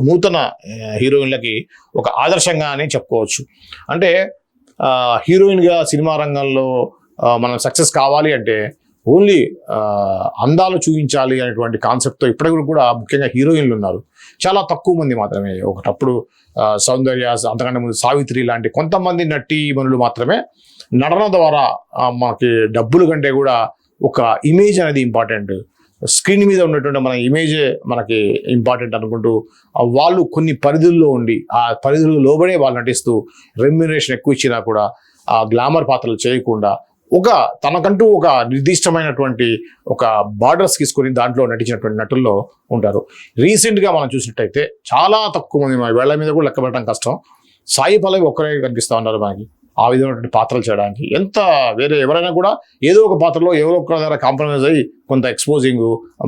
నూతన హీరోయిన్లకి ఒక ఆదర్శంగా అని చెప్పుకోవచ్చు. అంటే హీరోయిన్గా సినిమా రంగంలో మనం సక్సెస్ కావాలి అంటే ఓన్లీ అందాలు చూపించాలి అనేటువంటి కాన్సెప్ట్తో ఇప్పటికి కూడా ముఖ్యంగా హీరోయిన్లు ఉన్నారు, చాలా తక్కువ మంది మాత్రమే. ఒకటప్పుడు సౌందర్య, అంతకంటే ముందు సావిత్రి లాంటి కొంతమంది నటీమణులు మాత్రమే నటన ద్వారా మనకి డబ్బుల కంటే కూడా ఒక ఇమేజ్ అనేది ఇంపార్టెంట్, స్క్రీన్ మీద ఉన్నటువంటి మన ఇమేజే మనకి ఇంపార్టెంట్ అనుకుంటూ వాళ్ళు కొన్ని పరిధుల్లో ఉండి ఆ పరిధుల్లో లోబడే వాళ్ళు నటిస్తూ రెమ్యునరేషన్ ఎక్కువ ఇచ్చినా కూడా ఆ గ్లామర్ పాత్రలు చేయకుండా ఒక తనకంటూ ఒక నిర్దిష్టమైనటువంటి ఒక బార్డర్స్ తీసుకొని దాంట్లో నటించినటువంటి నటుల్లో ఉంటారు. రీసెంట్గా మనం చూసినట్టయితే చాలా తక్కువ మంది, మన వేళ్ల మీద కూడా లెక్క పెట్టడం కష్టం, సాయి పల్లవి ఒక్కరే కనిపిస్తూ ఉన్నారు మనకి ఆ విధమైనటువంటి పాత్రలు చేయడానికి. ఎంత వేరే ఎవరైనా కూడా ఏదో ఒక పాత్రలో ఎవరో ఒక దగ్గర కాంప్రమైజ్ అయ్యి కొంత ఎక్స్పోజింగ్,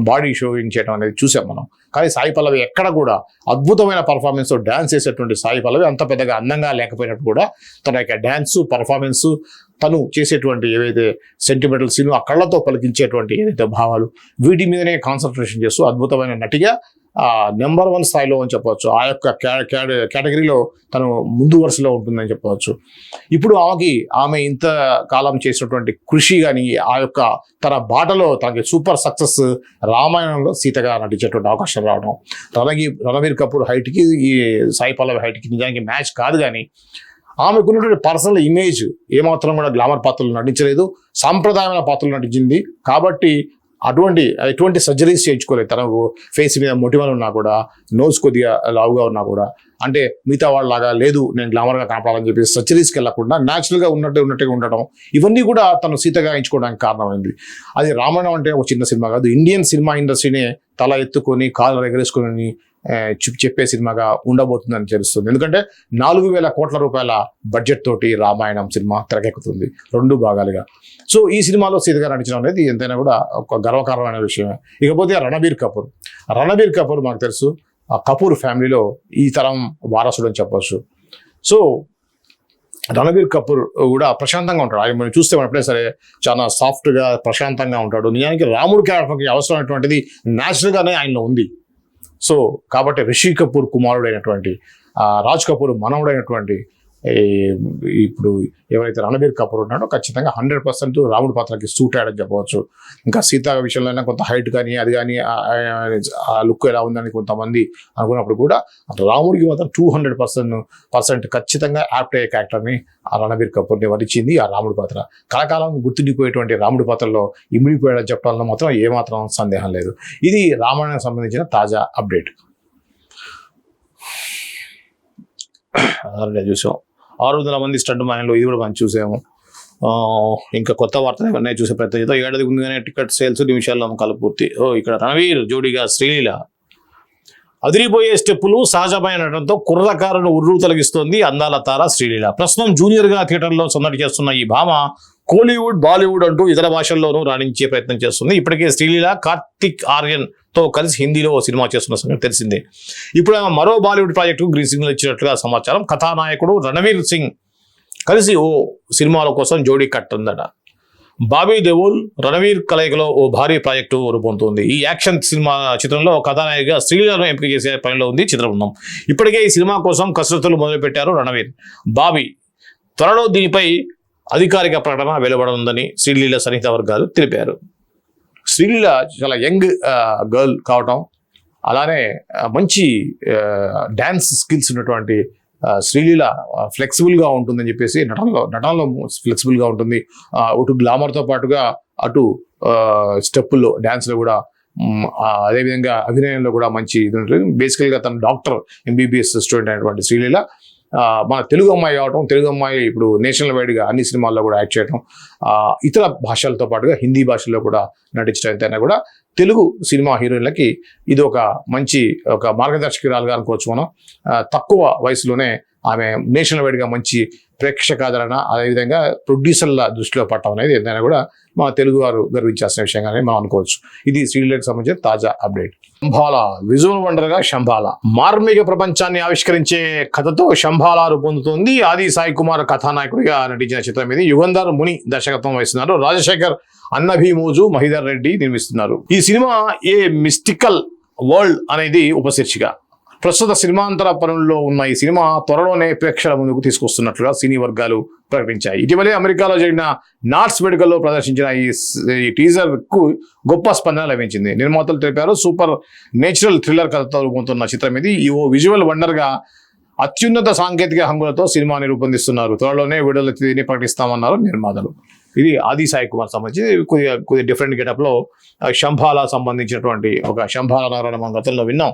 బాడీ షోయింగ్ చేయడం అనేది చూసాం మనం. కానీ సాయి పల్లవి ఎక్కడ కూడా అద్భుతమైన పర్ఫార్మెన్స్ డ్యాన్స్ చేసేటువంటి సాయి పల్లవి అంత పెద్దగా అందంగా లేకపోయినట్టు కూడా తన యొక్క డ్యాన్సు, పర్ఫార్మెన్సు, తను చేసేటువంటి ఏవైతే సెంటిమెంటల్ సీన్, ఆ కళ్ళతో పలికించేటువంటి ఏదైతే భావాలు, వీటి మీదనే కాన్సన్ట్రేషన్ చేస్తూ అద్భుతమైన నటిగా నెంబర్ 1 స్థాయిలో అని చెప్పవచ్చు. ఆ యొక్క కేటగిరీలో తను ముందు వరుసలో ఉంటుందని చెప్పవచ్చు. ఇప్పుడు ఆమె ఇంత కాలం చేసినటువంటి కృషి కానీ ఆ యొక్క తన బాటలో తనకి సూపర్ సక్సెస్ రామాయణంలో సీతగా నటించేటువంటి అవకాశం రావడం, రణబీర్ కపూర్ హైట్కి ఈ సాయి పల్లవి హైట్కి నిజానికి మ్యాచ్ కాదు. కానీ ఆమెకున్నటువంటి పర్సనల్ ఇమేజ్ ఏమాత్రం కూడా గ్లామర్ పాత్రలు నటించలేదు, సాంప్రదాయమైన పాత్రలు నటించింది. కాబట్టి ఎటువంటి సర్జరీస్ చేయించుకోలేదు. తనకు ఫేస్ మీద మొటిమలు ఉన్నా కూడా, నోస్ కొద్దిగా లావుగా ఉన్నా కూడా, అంటే మిగతా వాళ్ళలాగా లేదు నేను గ్లామర్గా కనపడాలని చెప్పి సర్జరీస్కి వెళ్ళకుండా న్యాచురల్గా ఉన్నట్టుగా ఉండటం, ఇవన్నీ కూడా తను సీతగా ఎంచుకోవడానికి కారణమైంది. అది రామాయణం అంటే ఒక చిన్న సినిమా కాదు, ఇండియన్ సినిమా ఇండస్ట్రీనే తల ఎత్తుకొని కాళ్ళు ఎగరేసుకొని చెప్పే సినిమాగా ఉండబోతుందని తెలుస్తుంది. ఎందుకంటే 4,000 కోట్ల రూపాయల బడ్జెట్ తోటి రామాయణం సినిమా తెరకెక్కుతుంది 2 భాగాలుగా. సో ఈ సినిమాలో సీతగా నటించడం అనేది ఎంతైనా కూడా ఒక గర్వకారణమైన విషయమే. ఇకపోతే రణబీర్ కపూర్ మనకు తెలుసు, ఆ కపూర్ ఫ్యామిలీలో ఈ తరం వారసుడు అని చెప్పవచ్చు. సో రణబీర్ కపూర్ కూడా ప్రశాంతంగా ఉంటాడు. ఆయన మనం చూస్తే ఎప్పుడే సరే చాలా సాఫ్ట్గా ప్రశాంతంగా ఉంటాడు. నిజానికి రాముడి క్యారెక్టర్కి అవసరమైనటువంటిది న్యాచురల్గానే ఆయనలో ఉంది. సో కాబట్టి రిషి కపూర్ కుమారుడైనటువంటి రాజ్ కపూర్ మనవుడైనటువంటి ఇప్పుడు ఎవరైతే రణబీర్ కపూర్ ఉన్నాడో ఖచ్చితంగా 100% రాముడి పాత్రకి సూట్ అయ్యాడని చెప్పవచ్చు. ఇంకా సీత విషయంలో కొంత హైట్ కానీ అది కానీ ఆ లుక్ ఎలా ఉందని కొంతమంది అనుకున్నప్పుడు కూడా రాముడికి మాత్రం 200% ఖచ్చితంగా యాప్ట్ అయ్యే క్యారెక్టర్ని ఆ రణబీర్ కపూర్ని వరించింది ఆ రాముడి పాత్ర. కలకాలం గుర్తుండిపోయేటువంటి రాముడి పాత్రలో ఇమిడిపోయాడని చెప్పడంలో మాత్రం ఏమాత్రం సందేహం లేదు. ఇది రామాయణానికి సంబంధించిన తాజా అప్డేట్. చూసాం 600 మంది స్టంట్ మ్యాన్లు, ఇది కూడా మనం చూసాము. ఇంకా కొత్త వార్తలు ఇవన్నీ చూసే ప్రయత్నం చేద్దాం. ఏడాది ముందుగానే టికెట్ సేల్స్ నిమిషాల్లో అమ్మకాలు పూర్తి. ఇక్కడ రణవీర్ జోడీగా శ్రీలీల అదిరిపోయే స్టెప్పులు, సహజమైన నటనతో కుర్రకారును ఉర్రు తొలగిస్తోంది అందాల తార శ్రీలీల. ప్రస్తుతం జూనియర్గా థియేటర్లో సందడి చేస్తున్న ఈ భామ కోలీవుడ్, బాలీవుడ్ అంటూ ఇతర భాషల్లోనూ రాణించే ప్రయత్నం చేస్తుంది. ఇప్పటికే శ్రీలీల కార్తిక్ ఆర్యన్తో కలిసి హిందీలో సినిమా చేస్తున్న సంగతి తెలిసిందే. ఇప్పుడు ఆమె మరో బాలీవుడ్ ప్రాజెక్టుకు గ్రీన్ సిగ్నల్ ఇచ్చినట్లుగా సమాచారం. కథానాయకుడు రణవీర్ సింగ్ కలిసి ఓ సినిమాల కోసం జోడీ కట్టుందట. బాబీ దేవోల్, రణవీర్ కలయికలో ఓ భారీ ప్రాజెక్టు రూపొందుతుంది. ఈ యాక్షన్ సినిమా చిత్రంలో కథానాయికగా శ్రీలీలను ఎంపిక చేసే పనిలో ఉంది చిత్రబృందం. ఇప్పటికే ఈ సినిమా కోసం కసరత్తులు మొదలుపెట్టారు రణవీర్, బాబీ. త్వరలో దీనిపై అధికారిక ప్రకటన వెలువడనుందని శ్రీలీల సన్నిహిత వర్గాలు తెలిపారు. శ్రీలీల చాలా యంగ్ గర్ల్ కావటం, అలానే మంచి డ్యాన్స్ స్కిల్స్ ఉన్నటువంటి శ్రీలీల ఫ్లెక్సిబుల్గా ఉంటుందని చెప్పేసి నటనలో ఫ్లెక్సిబుల్గా ఉంటుంది. అటు గ్లామర్తో పాటుగా అటు స్టెప్పుల్లో డ్యాన్స్లో కూడా, అదేవిధంగా అభినయంలో కూడా మంచి ఇది ఉంటుంది. బేసికల్గా తన డాక్టర్ MBBS స్టూడెంట్ అయినటువంటి శ్రీలీల మన తెలుగు అమ్మాయి కావటం, తెలుగు అమ్మాయి ఇప్పుడు నేషనల్ వైడ్గా అన్ని సినిమాల్లో కూడా యాక్ట్ చేయడం, ఇతర భాషలతో పాటుగా హిందీ భాషల్లో కూడా నటించడం ఎంతైనా కూడా తెలుగు సినిమా హీరోయిన్లకి ఇది ఒక మంచి మార్గదర్శకురాలుగా అనుకోవచ్చు మనం. తక్కువ వయసులోనే ఆమె నేషనల్ వైడ్గా మంచి ప్రేక్షకాదరణ, అదేవిధంగా ప్రొడ్యూసర్ల దృష్టిలో పట్టడం అనేది ఏదైనా కూడా మన తెలుగు వారు గర్వించాల్సిన విషయంగానే మనం అనుకోవచ్చు. ఇది శ్రీలీలకు సంబంధించిన తాజా అప్డేట్. శంభాల విజువల్ వండర్గా శంభాల మార్మిక ప్రపంచాన్ని ఆవిష్కరించే కథతో శంభాల రూపొందుతుంది. ఆది సాయి కుమార్ కథానాయకుడిగా నటించిన చిత్రం ఇది. యుగంధర్ ముని దర్శకత్వం వహిస్తున్నారు. రాజశేఖర్, అన్నభీమోజు, మహిధర్ రెడ్డి నిర్మిస్తున్నారు. ఈ సినిమా ఏ మిస్టికల్ వరల్డ్ అనేది ఉపశీర్షిక. ప్రస్తుత సినిమాంతర పనుల్లో ఉన్న ఈ సినిమా త్వరలోనే ప్రేక్షకుల ముందుకు తీసుకొస్తున్నట్లుగా సినీ వర్గాలు ప్రకటించాయి. ఇటీవలే అమెరికాలో జరిగిన నార్త్స్ మెడికల్లో ప్రదర్శించిన ఈ టీజర్ కు గొప్ప స్పందన లభించింది. నిర్మాతలు తెలిపారు, సూపర్ నేచురల్ థ్రిల్లర్ కథతో రూపొందుతున్న చిత్రం ఇది. ఓ విజువల్ వండర్ గా అత్యున్నత సాంకేతిక హంగులతో సినిమాని రూపొందిస్తున్నారు. త్వరలోనే విడుదల తేదీని ప్రకటిస్తామన్నారు నిర్మాతలు. ఇది ఆది సాయి కుమార్ సంబంధించి కొద్దిగా డిఫరెంట్ గెటప్ లో శంభాల సంబంధించినటువంటి ఒక శంభాల నారాయణ మనం గతంలో విన్నాం,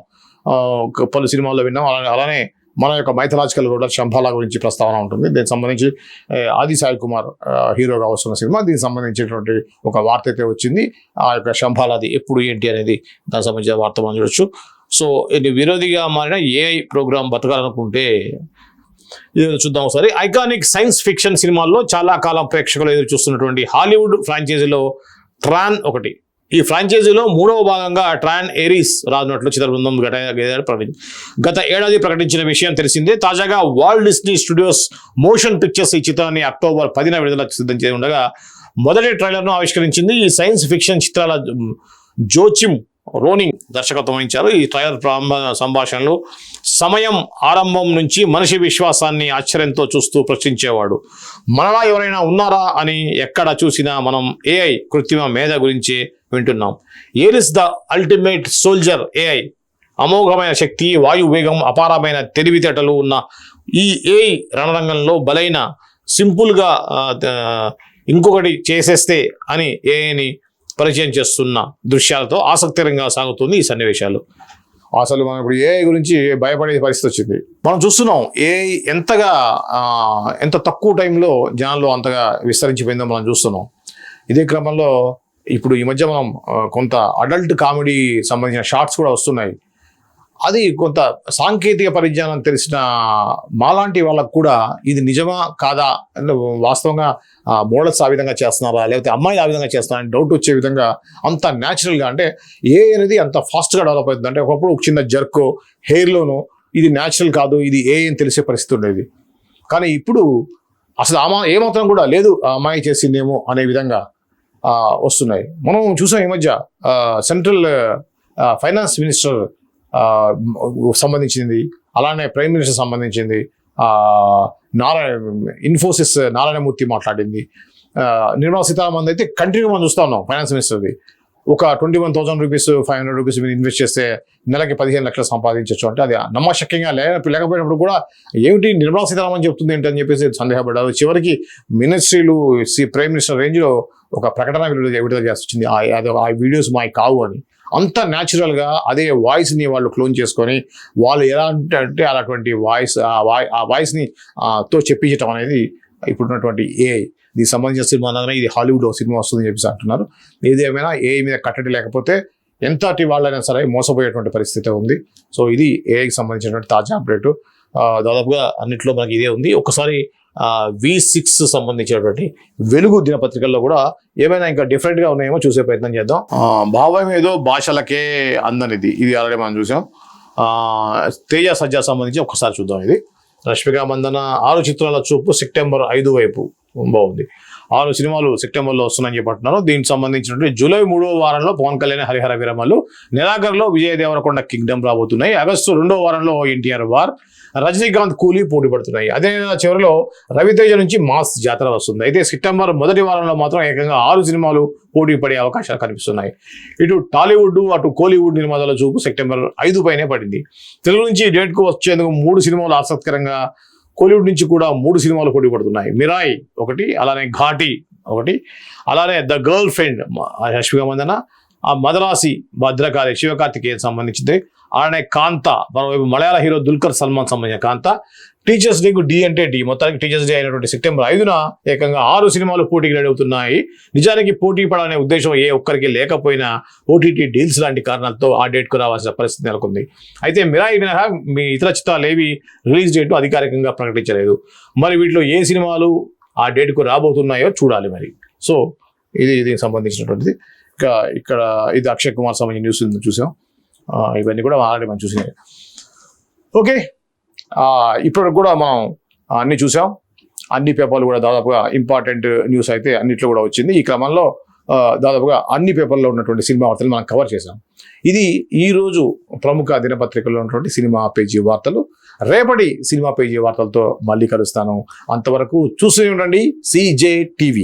పలు సినిమాల్లో విన్నాం. అలానే మన యొక్క మైథలాజికల్ రూలర్ శంభాల గురించి ప్రస్తావన ఉంటుంది. దీనికి సంబంధించి ఆది సాయి కుమార్ హీరోగా వస్తున్న సినిమా, దీనికి సంబంధించినటువంటి ఒక వార్త అయితే వచ్చింది. ఆ యొక్క శంభాలది ఎప్పుడు ఏంటి అనేది దానికి సంబంధించిన వార్త మనం చూడొచ్చు. సో ఇది విరోధిగా మారిన ఏఐ ప్రోగ్రామ్ బతకాలనుకుంటే చూద్దాం ఒకసారి. ఐకానిక్ సైన్స్ ఫిక్షన్ సినిమాల్లో చాలా కాలం ప్రేక్షకులు ఎదురు చూస్తున్నటువంటి హాలీవుడ్ ఫ్రాంచైజీలో ట్రాన్ ఒకటి. ఈ ఫ్రాంచైజీలో 3వ భాగంగా ట్రాన్ ఏరీస్ రానున్నట్లు చిత్ర బృందం గత ఏడాది ప్రకటించిన విషయం తెలిసిందే. తాజాగా Walt Disney studios motion pictures ఈ చిత్రాన్ని అక్టోబర్ 10న విడుదల సిద్ధం చేసి ఉండగా మొదటి ట్రైలర్ను ఆవిష్కరించింది. ఈ సైన్స్ ఫిక్షన్ చిత్రాల జోచిమ్ రోనింగ్ దర్శకత్వం వహించారు. ఈ ట్రైలర్ ప్రారంభ సంభాషణలు సమయం ఆరంభం నుంచి మనిషి విశ్వాసాన్ని ఆశ్చర్యంతో చూస్తూ ప్రశ్నించేవాడు. మనలా ఎవరైనా ఉన్నారా అని ఎక్కడ చూసినా మనం ఏఐ కృత్రిమ మేధ గురించి వింటున్నాం. Ares the ultimate soldier AI అమోఘమైన శక్తి, వాయు వేగం, అపారమైన తెలివితేటలు ఉన్న ఈ ఏఐ రణరంగంలో బలైన సింపుల్గా ఇంకొకటి చేసేస్తే అని ఏఐని పరిచయం చేస్తున్న దృశ్యాలతో ఆసక్తికరంగా సాగుతుంది ఈ సన్నివేశాలు. అసలు మనం ఇప్పుడు ఏఐ గురించి భయపడే పరిస్థితి వచ్చింది. మనం చూస్తున్నాం ఏఐ ఎంత తక్కువ టైంలో జనాల్లో అంతగా విస్తరించిపోయిందో మనం చూస్తున్నాం. ఇదే క్రమంలో ఇప్పుడు ఈ మధ్య మనం కొంత అడల్ట్ కామెడీ సంబంధించిన షార్ట్స్ కూడా వస్తున్నాయి. అది కొంత సాంకేతిక పరిజ్ఞానం తెలిసిన మాలాంటి వాళ్ళకు కూడా ఇది నిజమా కాదా అంటే వాస్తవంగా మోడల్స్ ఆ విధంగా చేస్తున్నారా లేకపోతే అమ్మాయి ఆ విధంగా చేస్తున్నారా డౌట్ వచ్చే విధంగా అంత న్యాచురల్గా అంటే ఏ అనేది అంత ఫాస్ట్గా డెవలప్ అవుతుంది. అంటే ఒకప్పుడు ఒక చిన్న జర్కో హెయిర్లోనూ ఇది న్యాచురల్ కాదు, ఇది ఏ అని తెలిసే పరిస్థితి ఉండేది. కానీ ఇప్పుడు అసలు ఏమాత్రం కూడా లేదు ఆ అమ్మాయి చేసిందేమో అనే విధంగా వస్తున్నాయి. మనం చూసాం ఈ మధ్య సెంట్రల్ ఫైనాన్స్ మినిస్టర్ సంబంధించింది, అలానే ప్రైమ్ మినిస్టర్ సంబంధించింది, ఇన్ఫోసిస్ నారాయణమూర్తి మాట్లాడింది. నిర్మలా సీతారామన్ అయితే కంటిన్యూ మనం చూస్తూ ఉన్నాం. ఫైనాన్స్ మినిస్టర్ది ఒక 21,000 రూపీస్ 500 రూపీస్ మీరు ఇన్వెస్ట్ చేస్తే నెలకి 15 లక్షలు సంపాదించవచ్చు అంటే అది నమ్మశక్యంగా లేకపోయినప్పుడు కూడా ఏమిటి నిర్మలా సీతారామన్ చెప్తుంది ఏంటి అని చెప్పేసి సందేహపడ్డారు. చివరికి మినిస్ట్రీలు ప్రైమ్ మినిస్టర్ రేంజ్లో ఒక ప్రకటన విడుదల చేసి వచ్చింది, ఆ వీడియోస్ మాకు కావు అని. అంత న్యాచురల్గా అదే వాయిస్ని వాళ్ళు క్లోన్ చేసుకొని వాళ్ళు ఎలా అంటే అలాంటి వాయిస్ ఆ వాయిస్ని తో చెప్పించడం అనేది ఇప్పుడున్నటువంటి ఏఐ. దీనికి సంబంధించిన సినిమా అనగానే ఇది హాలీవుడ్ సినిమా వస్తుందని చెప్పేసి అంటున్నారు. ఏదేమైనా ఏఐ మీద కట్టడి లేకపోతే ఎంతటి వాళ్ళైనా సరే మోసపోయేటువంటి పరిస్థితి ఉంది. సో ఇది ఏఐకి సంబంధించినటువంటి తాజా అప్డేటు. దాదాపుగా అన్నింటిలో మనకి ఇదే ఉంది. ఒకసారి V6 సంబంధించినటువంటి వెలుగు దినపత్రికల్లో కూడా ఏమైనా ఇంకా డిఫరెంట్గా ఉన్నాయేమో చూసే ప్రయత్నం చేద్దాం. భావం ఏదో భాషలకే అందనిది, ఇది ఆల్రెడీ మనం చూసాం. తేజ సజ్జా సంబంధించి ఒకసారి చూద్దాం. ఇది రష్మిక మందన 6 చిత్రాల చూపు సెప్టెంబర్ 5 వైపు బాగుంది. 6 సినిమాలు సెప్టెంబర్లో వస్తున్నాయని చెప్పంటున్నారు. దీనికి సంబంధించినటువంటి జూలై 3వ వారంలో పవన్ కళ్యాణ్ హరిహర వీరమల్లు, నెలాఖరులో విజయ్ దేవరకొండ కింగ్డమ్ రాబోతున్నాయి. ఆగస్టు 2వ వారంలో ఎన్టీఆర్ వార్, రజనీకాంత్ కూలీ పోటీ పడుతున్నాయి. అదే నెల చివరిలో రవితేజ నుంచి మాస్ జాతర వస్తుంది. అయితే సెప్టెంబర్ మొదటి వారంలో మాత్రం ఏకంగా 6 సినిమాలు పోటీ పడే అవకాశాలు కనిపిస్తున్నాయి. ఇటు టాలీవుడ్ అటు కోలీవుడ్ నిర్మాతల చూపు సెప్టెంబర్ 5 పైనే పడింది. తెలుగు నుంచి డేట్కు వచ్చేందుకు 3 సినిమాలు ఆసక్తికరంగా, కోలీవుడ్ నుంచి కూడా 3 సినిమాలు పోటీ పడుతున్నాయి. మిరాయి ఒకటి, అలానే ఘాటి ఒకటి, అలానే the girlfriend Rashmika Mandanna, ఆ మదరాసి భద్రకాళి శివకార్తికేయన్ సంబంధించింది, అలానే కాంత మరోవైపు మలయాళ హీరో దుల్కర్ సల్మాన్ సంబంధించిన కాంత. టీచర్స్ డేకు డి అంటే డి, మొత్తానికి టీచర్స్ డే అయినటువంటి సెప్టెంబర్ 5న ఏకంగా 6 సినిమాలు పోటీకి రెడీ అవుతున్నాయి. నిజానికి పోటీ పడాలనే ఉద్దేశం ఏ ఒక్కరికి లేకపోయినా ఓటీటీ డీల్స్ లాంటి కారణాలతో ఆ డేట్కు రావాల్సిన పరిస్థితి నెలకొంది. అయితే మిరాయి మినహా మీ ఇతర చిత్రాలు ఏవి రిలీజ్ డేటు అధికారికంగా ప్రకటించలేదు. మరి వీటిలో ఏ సినిమాలు ఆ డేట్కు రాబోతున్నాయో చూడాలి మరి. సో దీనికి సంబంధించినటువంటిది. ఇక్కడ ఇది అక్షయ్ కుమార్ సంబంధించిన న్యూస్ చూసాం. ఇవన్నీ కూడా ఆల్రెడీ మనం చూసినాయి. ఓకే, ఇప్పటి కూడా మనం అన్ని చూసాం. అన్ని పేపర్లు కూడా దాదాపుగా ఇంపార్టెంట్ న్యూస్ అయితే అన్నిట్లో కూడా వచ్చింది. ఈ క్రమంలో దాదాపుగా అన్ని పేపర్లో ఉన్నటువంటి సినిమా వార్తలు మనం కవర్ చేసాం. ఇది ఈరోజు ప్రముఖ దినపత్రికల్లో ఉన్నటువంటి సినిమా పేజీ వార్తలు. రేపటి సినిమా పేజీ వార్తలతో మళ్ళీ కలుస్తాను. అంతవరకు చూస్తూనే ఉండండి CJ TV.